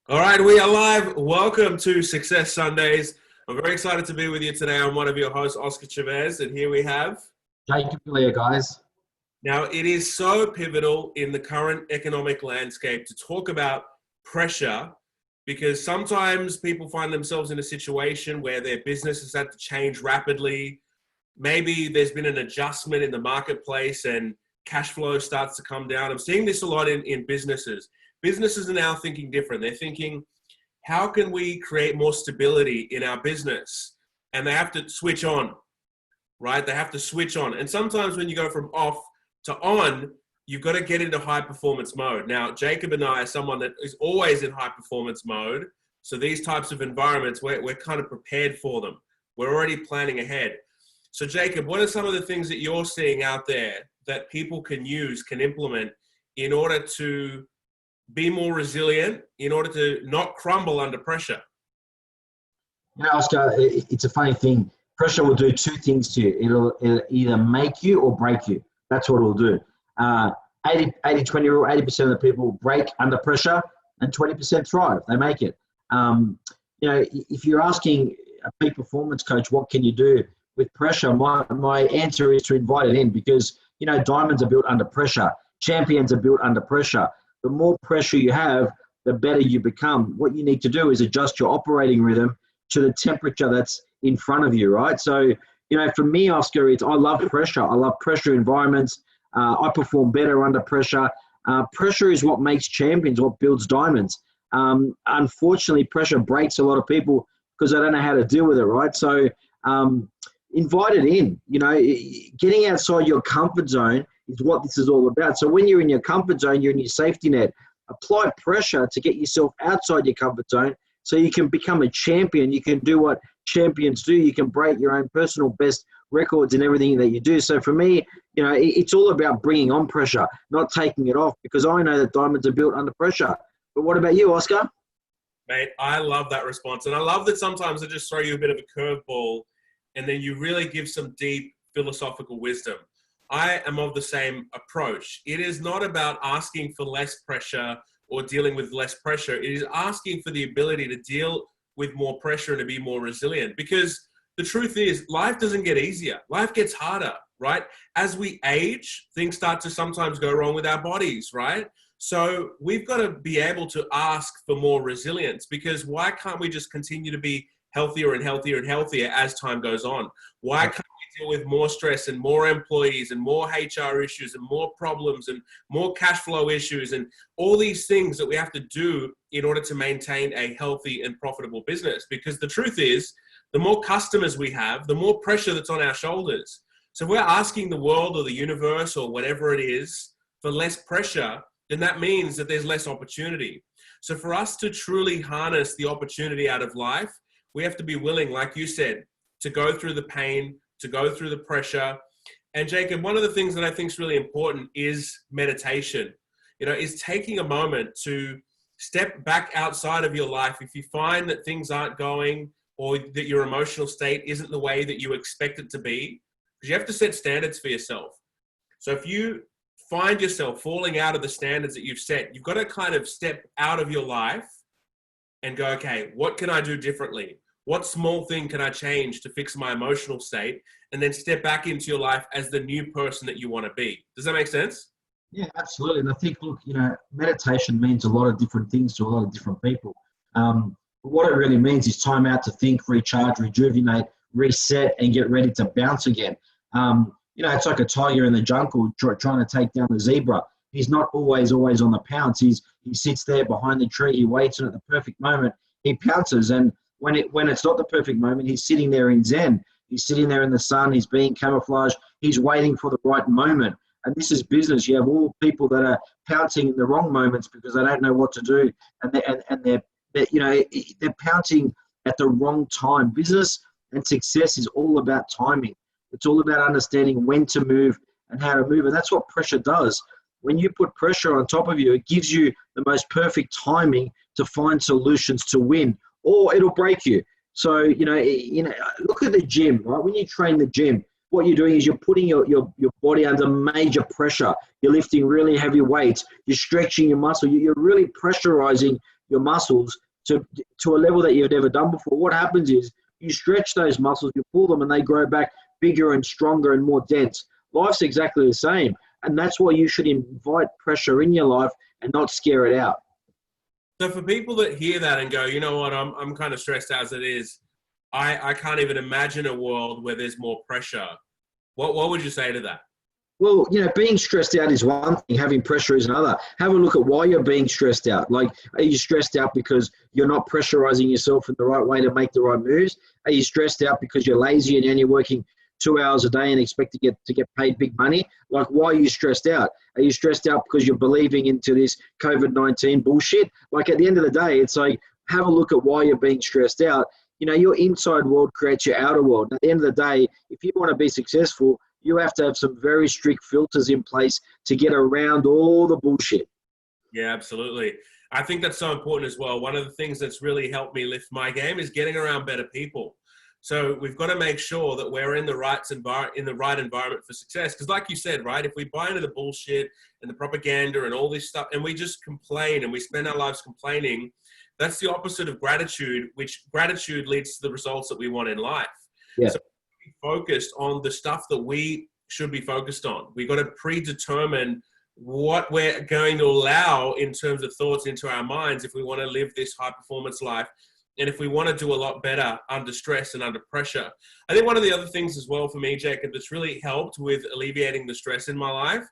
All right, we are live. Welcome to Success Sundays. I'm very excited to be with you today. I'm one of your hosts, Oscar Chavez, and here we have... Jacob Villiers, guys. Now, it is so pivotal in the current economic landscape to talk about pressure because sometimes people find themselves in a situation where their business has had to change rapidly. Maybe there's been an adjustment in the marketplace and cash flow starts to come down. I'm seeing this a lot in businesses. Businesses are now thinking different. They're thinking, how can we create more stability in our business? And they have to switch on, right? They have to switch on. And sometimes when you go from off to on, you've got to get into high performance mode. Now, Jacob and I are someone that is always in high performance mode. So these types of environments, we're kind of prepared for them. We're already planning ahead. So Jacob, what are some of the things that you're seeing out there that people can use, can implement in order to be more resilient, in order to not crumble under pressure? You know, Oscar, it's a funny thing. Pressure will do two things to you. It'll either make you or break you. That's what it'll do. 80-20 rule, 80% of the people break under pressure and 20% thrive. They make it. You know, if you're asking a peak performance coach, what can you do with pressure? My answer is to invite it in because, you know, diamonds are built under pressure. Champions are built under pressure. The more pressure you have, the better you become. What you need to do is adjust your operating rhythm to the temperature that's in front of you, right? So, you know, for me, Oscar, I love pressure. I love pressure environments. I perform better under pressure. Pressure is what makes champions, what builds diamonds. Unfortunately, pressure breaks a lot of people because they don't know how to deal with it, right? So invite it in. You know, getting outside your comfort zone is what this is all about. So when you're in your comfort zone, you're in your safety net. Apply pressure to get yourself outside your comfort zone so you can become a champion. You can do what champions do. You can break your own personal best records in everything that you do. So for me, you know, it's all about bringing on pressure, not taking it off, because I know that diamonds are built under pressure. But what about you, Oscar? Mate, I love that response. And I love that sometimes I just throw you a bit of a curveball and then you really give some deep philosophical wisdom. I am of the same approach. It is not about asking for less pressure or dealing with less pressure. It is asking for the ability to deal with more pressure and to be more resilient. Because the truth is, life doesn't get easier. Life gets harder, right? As we age, things start to sometimes go wrong with our bodies, right? So we've got to be able to ask for more resilience, because why can't we just continue to be healthier and healthier and healthier as time goes on? Why can't we deal with more stress and more employees and more HR issues and more problems and more cash flow issues and all these things that we have to do in order to maintain a healthy and profitable business? Because the truth is, the more customers we have, the more pressure that's on our shoulders. So if we're asking the world or the universe or whatever it is for less pressure, then that means that there's less opportunity. So for us to truly harness the opportunity out of life, we have to be willing, like you said, to go through the pain, to go through the pressure. And Jacob, one of the things that I think is really important is meditation. You know, is taking a moment to step back outside of your life. If you find that things aren't going or that your emotional state isn't the way that you expect it to be, because you have to set standards for yourself. So if you find yourself falling out of the standards that you've set, you've got to kind of step out of your life and go, okay, what can I do differently? What small thing can I change to fix my emotional state? And then step back into your life as the new person that you want to be. Does that make sense? Yeah, absolutely. And I think, look, you know, meditation means a lot of different things to a lot of different people. But what it really means is time out to think, recharge, rejuvenate, reset, and get ready to bounce again. You know, it's like a tiger in the jungle trying to take down the zebra. He's not always on the pounce. He sits there behind the tree. He waits, and at the perfect moment, he pounces. And when it's not the perfect moment, he's sitting there in Zen. He's sitting there in the sun. He's being camouflaged. He's waiting for the right moment. And this is business. You have all people that are pouncing in the wrong moments because they don't know what to do, and they're you know, they're pouncing at the wrong time. Business and success is all about timing. It's all about understanding when to move and how to move. And that's what pressure does. When you put pressure on top of you, it gives you the most perfect timing to find solutions to win, or it'll break you. So, you know, look at the gym, right? When you train the gym, what you're doing is you're putting your body under major pressure. You're lifting really heavy weights. You're stretching your muscle. You're really pressurizing your muscles to a level that you've never done before. What happens is you stretch those muscles, you pull them, and they grow back bigger and stronger and more dense. Life's exactly the same. And that's why you should invite pressure in your life and not scare it out. So for people that hear that and go, you know what, I'm kind of stressed as it is, I can't even imagine a world where there's more pressure. What would you say to that? Well, being stressed out is one thing, having pressure is another. Have a look at why you're being stressed out. Like, are you stressed out because you're not pressurizing yourself in the right way to make the right moves? Are you stressed out because you're lazy and you're working 2 hours a day and expect to get paid big money? Like, why are you stressed out? Are you stressed out because you're believing into this COVID-19 bullshit? Like, at the end of the day, it's like, have a look at why you're being stressed out. Your inside world creates your outer world. At the end of the day, if you want to be successful, you have to have some very strict filters in place to get around all the bullshit. Yeah, absolutely. I think that's so important as well. One of the things that's really helped me lift my game is getting around better people. So we've got to make sure that we're in the right environment for success. Because like you said, right, if we buy into the bullshit and the propaganda and all this stuff, and we just complain and we spend our lives complaining, that's the opposite of gratitude, which gratitude leads to the results that we want in life. Yeah. So be focused on the stuff that we should be focused on. We've got to predetermine what we're going to allow in terms of thoughts into our minds if we want to live this high performance life. And if we want to do a lot better under stress and under pressure. I think one of the other things as well for me, Jacob, that's really helped with alleviating the stress in my life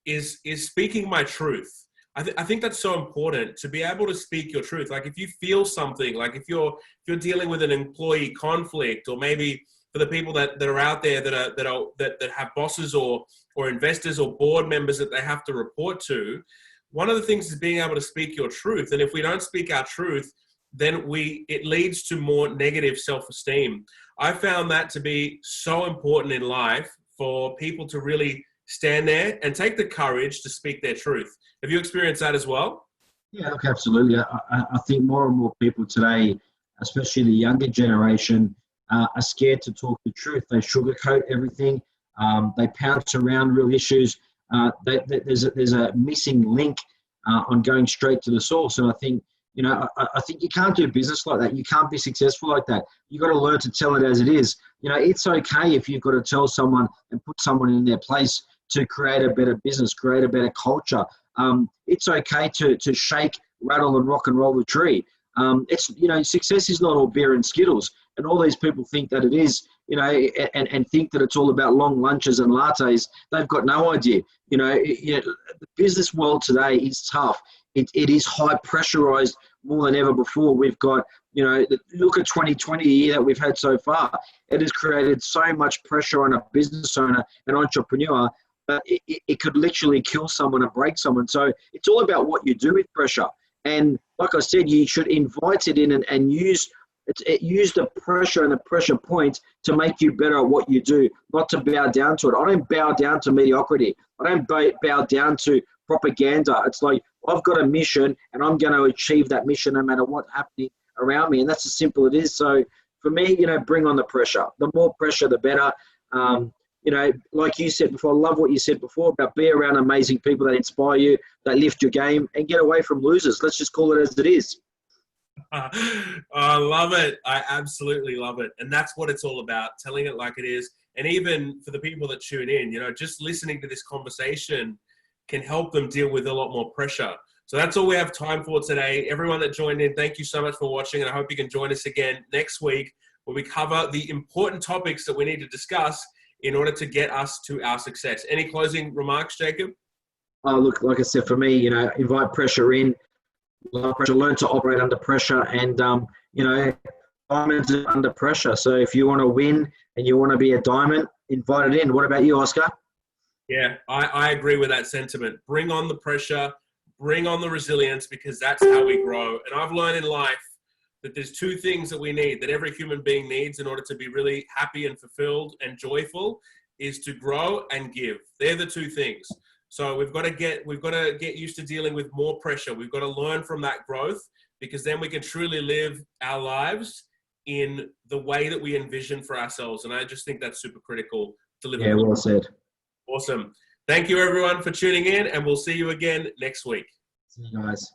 is speaking my truth. I think that's so important, to be able to speak your truth. Like, if you feel something, like if you're dealing with an employee conflict, or maybe for the people that are out there that have bosses or investors or board members that they have to report to, one of the things is being able to speak your truth. And if we don't speak our truth, then it leads to more negative self-esteem. I found that to be so important in life, for people to really stand there and take the courage to speak their truth. Have you experienced that as well? Yeah, look, absolutely. I think more and more people today, especially the younger generation, are scared to talk the truth. They sugarcoat everything. They pounce around real issues. There's a missing link on going straight to the source. And I think, I think you can't do business like that. You can't be successful like that. You've got to learn to tell it as it is. It's okay if you've got to tell someone and put someone in their place to create a better business, create a better culture. It's okay to shake, rattle, and rock and roll the tree. Success is not all beer and Skittles. And all these people think that it is, and think that it's all about long lunches and lattes. They've got no idea. The business world today is tough. It is high pressurized more than ever before. We've got, look at 2020, a year that we've had so far. It has created so much pressure on a business owner, an entrepreneur, that it could literally kill someone and break someone. So it's all about what you do with pressure. And like I said, you should invite it in and use the pressure and the pressure points to make you better at what you do, not to bow down to it. I don't bow down to mediocrity. I don't bow down to propaganda. It's like, I've got a mission and I'm going to achieve that mission no matter what's happening around me. And that's as simple as it is. So for me, bring on the pressure. The more pressure, the better. Like you said before, I love what you said before about be around amazing people that inspire you, that lift your game, and get away from losers. Let's just call it as it is. I love it. I absolutely love it. And that's what it's all about, telling it like it is. And even for the people that tune in, just listening to this conversation can help them deal with a lot more pressure. So that's all we have time for today. Everyone that joined in, thank you so much for watching. And I hope you can join us again next week, where we cover the important topics that we need to discuss in order to get us to our success. Any closing remarks, Jacob? Look, like I said, for me, invite pressure in, learn to operate under pressure, and, diamonds are under pressure. So if you want to win and you want to be a diamond, invite it in. What about you, Oscar? Yeah, I agree with that sentiment. Bring on the pressure, bring on the resilience, because that's how we grow. And I've learned in life that there's two things that we need, that every human being needs in order to be really happy and fulfilled and joyful, is to grow and give. They're the two things. So we've got to get used to dealing with more pressure. We've got to learn from that growth, because then we can truly live our lives in the way that we envision for ourselves. And I just think that's super critical to live. Yeah, well said. Awesome. Thank you everyone for tuning in, and we'll see you again next week. See you guys.